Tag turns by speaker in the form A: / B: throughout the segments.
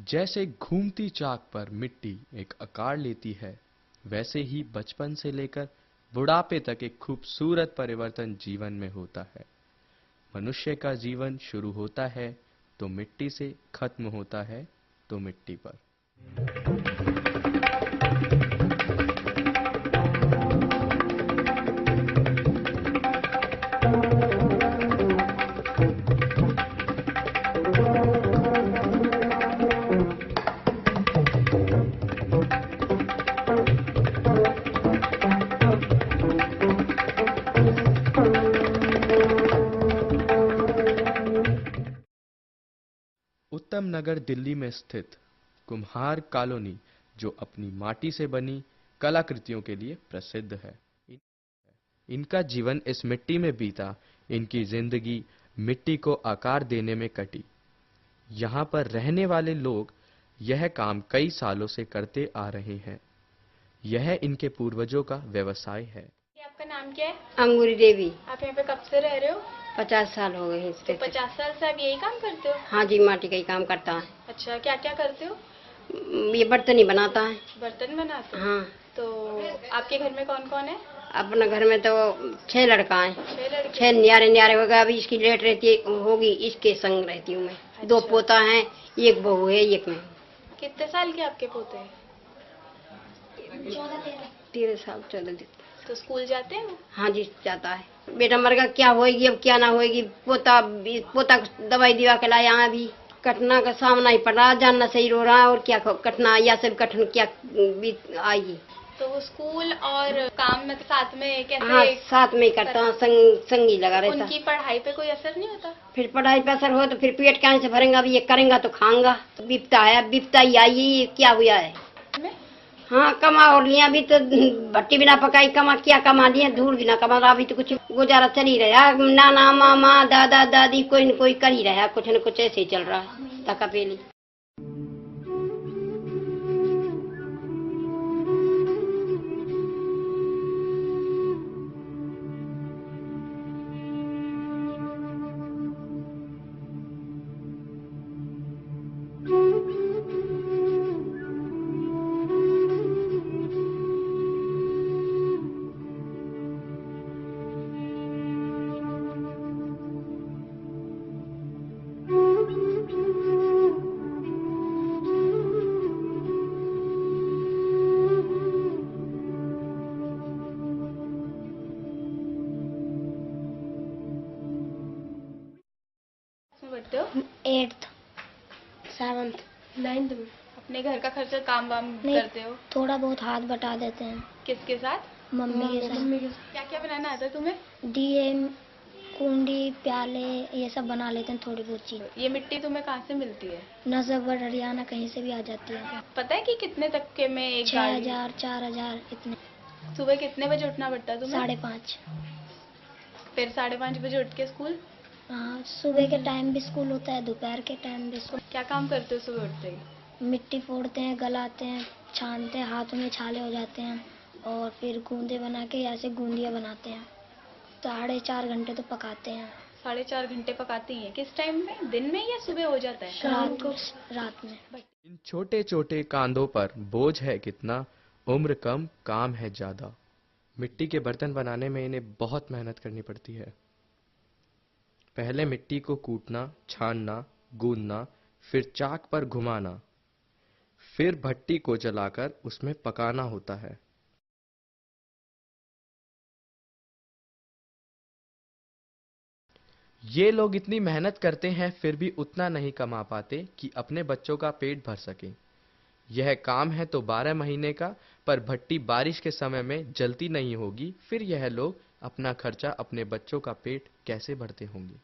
A: जैसे घूमती चाक पर मिट्टी एक आकार लेती है, वैसे ही बचपन से लेकर बुढ़ापे तक एक खूबसूरत परिवर्तन जीवन में होता है। मनुष्य का जीवन शुरू होता है तो मिट्टी से, खत्म होता है तो मिट्टी पर। उत्तम नगर दिल्ली में स्थित कुम्हार कॉलोनी, जो अपनी माटी से बनी कलाकृतियों के लिए प्रसिद्ध है। इनका जीवन इस मिट्टी में बीता, इनकी जिंदगी मिट्टी को आकार देने में कटी। यहाँ पर रहने वाले लोग यह काम कई सालों से करते आ रहे हैं। यह इनके पूर्वजों का व्यवसाय है।
B: आपका नाम क्या है?
C: अंगूरी देवी।
B: आप यहाँ पे कब से रह रहे हो?
C: 50 साल हो गए हैं।
B: तो 50 साल से आप यही काम करते हो?
C: हाँ जी, माटी का ही काम करता है।
B: अच्छा, क्या क्या करते हो?
C: ये बर्तन ही बनाता है।
B: बर्तन बनाते हो?
C: हाँ।
B: तो आपके घर में कौन कौन है?
C: अपने घर में तो 6 लड़का है।
B: 6 लड़के?
C: 6 न्यारे न्यारे हो गए। अभी इसकी लेट रहती होगी, इसके संग रहती हूँ मैं। अच्छा। 2 पोता है, एक बहू है, एक मैं।
B: कितने साल के आपके पोते हैं?
C: 13 साल 14।
B: तो स्कूल जाते हैं?
C: हाँ जी, जाता है। बेटा मर गया, क्या होएगी अब, क्या ना होएगी। पोता को दवाई दिवा के लाया। अभी कटना का सामना ही पड़ रहा, जानना सही रो रहा है। और क्या कटना या सब कठिन क्या आएगी।
B: तो वो स्कूल और काम में साथ में कैसे?
C: हाँ, साथ में ही करता हूँ, संगी लगा रहता।
B: उनकी पढ़ाई पे कोई असर नहीं होता?
C: फिर पढ़ाई पे असर हो तो फिर पेट कहाँ से भरेगा। अभी ये करेंगा तो खाऊंगा। तो बिपता है, बिपता ही आई, क्या हुआ है। हाँ, कमा और लिया। अभी तो भट्टी बिना पकाई कमा, क्या कमा लिया, धूल बिना कमा। अभी तो कुछ गुजारा चल ही रहा। नाना मामा दादा दादी कोई न कोई कर ही रहा, कुछ न कुछ ऐसे ही चल रहा है। तका पेली।
B: पढ़ते हो?
D: 8th 7th
B: 9th में। अपने घर का खर्चा काम वाम करते हो?
D: थोड़ा बहुत हाथ बटा देते हैं।
B: किसके साथ?
D: मम्मी के साथ।
B: क्या क्या बनाना आता है तुम्हें?
D: दिए, कुंडी, प्याले, ये सब बना लेते हैं, थोड़ी बहुत चीज।
B: ये मिट्टी तुम्हें कहाँ से मिलती है?
D: नजफगढ़, हरियाणा, कहीं से भी आ जाती है।
B: पता है कि कितने तक के में एक
D: 6000 4000 इतने।
B: सुबह कितने बजे उठना पड़ता है तुम्हें?
D: 5:30।
B: फिर 5:30 बजे उठ के स्कूल?
D: हाँ, सुबह के टाइम भी स्कूल होता है, दोपहर के टाइम भी स्कूल।
B: क्या काम करते हो सुबह उठते ही?
D: मिट्टी फोड़ते हैं, गलाते हैं, छानते हैं, हाथों में छाले हो जाते हैं। और फिर गूंदे बना के ऐसे गूंदियाँ बनाते हैं। 4.5 घंटे तो पकाते हैं।
B: 4.5 घंटे पकाती हैं? किस टाइम में, दिन में या सुबह हो जाता है?
D: रात को, रात में।
A: इन छोटे छोटे कांधों पर बोझ है कितना, उम्र कम काम है ज्यादा। मिट्टी के बर्तन बनाने में इन्हें बहुत मेहनत करनी पड़ती है। पहले मिट्टी को कूटना, छानना, गूंदना, फिर चाक पर घुमाना, फिर भट्टी को जलाकर उसमें पकाना होता है। ये लोग इतनी मेहनत करते हैं, फिर भी उतना नहीं कमा पाते कि अपने बच्चों का पेट भर सकें। यह काम है तो 12 महीने का, पर भट्टी बारिश के समय में जलती नहीं होगी, फिर यह लोग अपना खर्चा, अपने बच्चों का पेट कैसे भरते होंगे।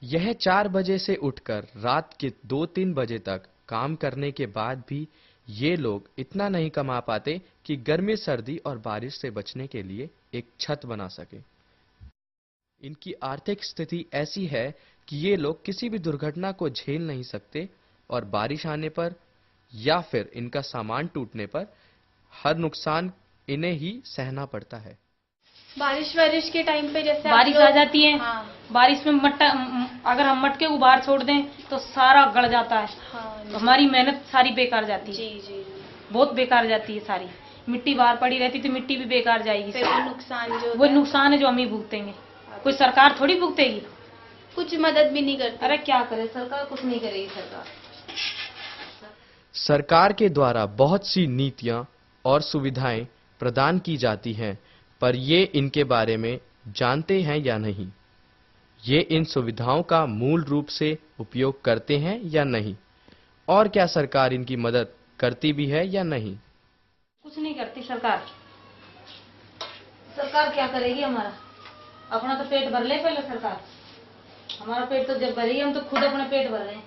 A: यह 4 बजे से उठकर रात के 2-3 बजे तक काम करने के बाद भी ये लोग इतना नहीं कमा पाते कि गर्मी, सर्दी और बारिश से बचने के लिए एक छत बना सके। इनकी आर्थिक स्थिति ऐसी है कि ये लोग किसी भी दुर्घटना को झेल नहीं सकते और बारिश आने पर या फिर इनका सामान टूटने पर हर नुकसान इन्हें ही सहना पड़ता है।
B: बारिश के टाइम पे जैसे
E: बारिश आ जाती है।
B: हाँ।
E: बारिश में अगर हम मटके को बाहर छोड़ दें तो सारा गड़ जाता है।
B: हाँ,
E: तो हमारी मेहनत सारी बेकार जाती है।
B: जी जी।
E: बहुत बेकार जाती है सारी। मिट्टी बाहर पड़ी रहती तो मिट्टी भी बेकार जाएगी।
B: फिर वो नुकसान जो
E: वो नुकसान है जो हम ही भुगतेंगे, कोई सरकार थोड़ी भुगतेगी।
B: कुछ मदद भी नहीं करती।
E: अरे क्या करे सरकार, कुछ नहीं करेगी सरकार।
A: सरकार के द्वारा बहुत सी नीतियां और सुविधाएं प्रदान की जाती हैं, पर ये इनके बारे में जानते हैं या नहीं? ये इन सुविधाओं का मूल रूप से उपयोग करते हैं या नहीं? और क्या सरकार इनकी मदद करती भी है या नहीं?
E: कुछ नहीं करती सरकार। सरकार क्या करेगी हमारा? अपना तो पेट भर ले पहले सरकार। हमारा पेट तो जब भरेगी, हम तो खुद अपना पेट भर रहे हैं।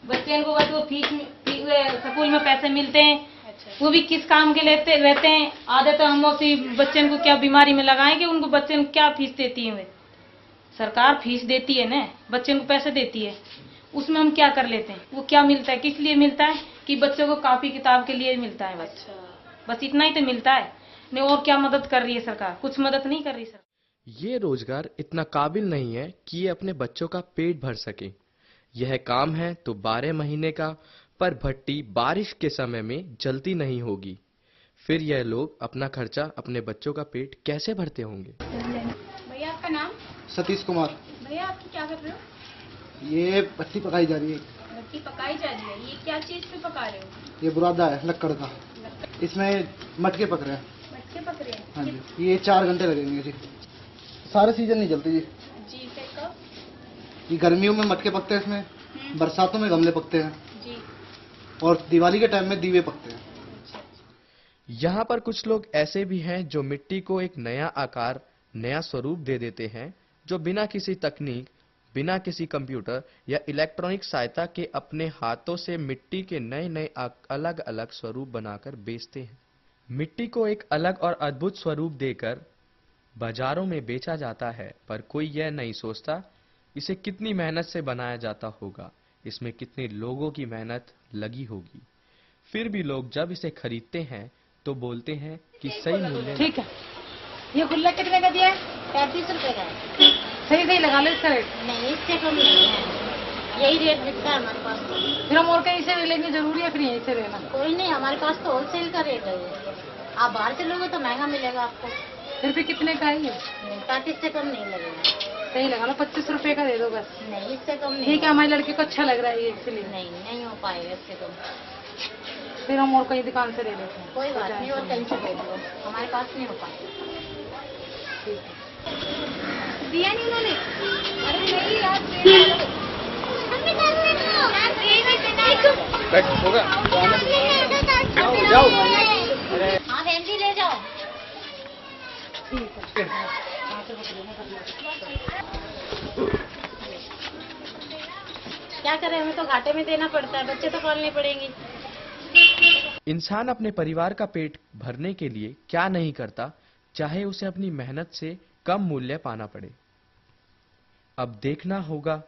E: बच्चे को बस वो फीस स्कूल में पैसे मिलते हैं।
B: अच्छा।
E: वो भी किस काम के लेते रहते हैं? आधे तो हम उसी बच्चे को क्या बीमारी में लगाएं कि उनको बच्चे को क्या फीस देती है? वे सरकार फीस देती है ना, बच्चे को पैसे देती है, उसमें हम क्या कर लेते हैं? वो क्या मिलता है, किस लिए मिलता है? कि बच्चों को कॉपी किताब के लिए मिलता है बस। बस इतना ही तो मिलता है, नहीं और क्या मदद कर रही है सरकार? कुछ मदद नहीं कर रही सरकार।
A: ये रोजगार इतना काबिल नहीं है कि ये अपने बच्चों का पेट भर सके। यह काम है तो 12 महीने का, पर भट्टी बारिश के समय में जलती नहीं होगी। फिर यह लोग अपना खर्चा, अपने बच्चों का पेट कैसे भरते होंगे?
B: भैया आपका नाम?
F: सतीश कुमार।
B: भैया आप क्या कर रहे हो?
F: ये भट्टी पकाई जा रही है।
B: भट्टी पकाई जा रही है, ये क्या चीज पे पका रहे हो?
F: ये बुरादा है लक्कड़ का, इसमें मटके पक रहे हैं।
B: मटके पक रहे हैं?
F: हाँ जी, ये 4 घंटे लगेंगे जी। सारे सीजन नहीं चलती जी।
B: जी फिर कब?
F: ये गर्मियों में मटके पकते हैं इसमें, बरसातों में गमले पकते हैं
B: जी।
F: और दिवाली के टाइम में दीवे पकते हैं।
A: यहाँ पर कुछ लोग ऐसे भी हैं जो मिट्टी को एक नया आकार, नया स्वरूप दे देते हैं, जो बिना किसी तकनीक, बिना किसी कंप्यूटर या इलेक्ट्रॉनिक सहायता के अपने हाथों से मिट्टी के नए नए अलग अलग स्वरूप बनाकर बेचते हैं। मिट्टी को एक अलग और अद्भुत स्वरूप देकर बाजारों में बेचा जाता है, पर कोई यह नहीं सोचता इसे कितनी मेहनत से बनाया जाता होगा, इसमें कितने लोगों की मेहनत लगी होगी। फिर भी लोग जब इसे खरीदते हैं तो बोलते हैं कि सही मूल्य।
E: ठीक है, ये गुल्ला कितने का दिया है?
G: 35 रुपए का है।
E: सही सही लगा लो इसका रेट।
G: नहीं इससे कम नहीं है, यही रेट मिलता है हमारे पास तो।
E: फिर हम और कहीं से लेंगे, जरूरी है फिर यहीं से लेना?
G: कोई नहीं, हमारे पास तो होलसेल का रेट है ये। आप बाहर से लोगे तो महंगा मिलेगा आपको।
E: फिर भी कितने का है ये?
G: 35 से कम नहीं लगेगा।
E: सही लगा लो, 25 रुपए का दे दो बस।
G: नहीं इससे कम नहीं।
E: ठीक है, हमारी लड़की को अच्छा लग रहा है ये, इसलिए।
G: नहीं नहीं हो पाएगा इससे कम।
E: फिर हम और कहीं दुकान से ले लेते हैं।
G: कोई बात नहीं, और कहीं से ले लो, हमारे पास नहीं हो पाएगा।
B: दिया नहीं उन्होंने? अरे नहीं यार,
A: होगा
G: जाओ। हाँ बहन जी ले जाओ। क्या करें, हमें तो घाटे में देना पड़ता है, बच्चे तो पालने पड़ेंगे।
A: इंसान अपने परिवार का पेट भरने के लिए क्या नहीं करता, चाहे उसे अपनी मेहनत से कम मूल्य पाना पड़े। अब देखना होगा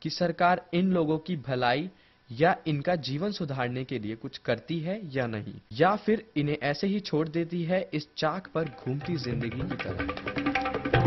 A: कि सरकार इन लोगों की भलाई या इनका जीवन सुधारने के लिए कुछ करती है या नहीं, या फिर इन्हें ऐसे ही छोड़ देती है इस चाक पर घूमती जिंदगी की तरह।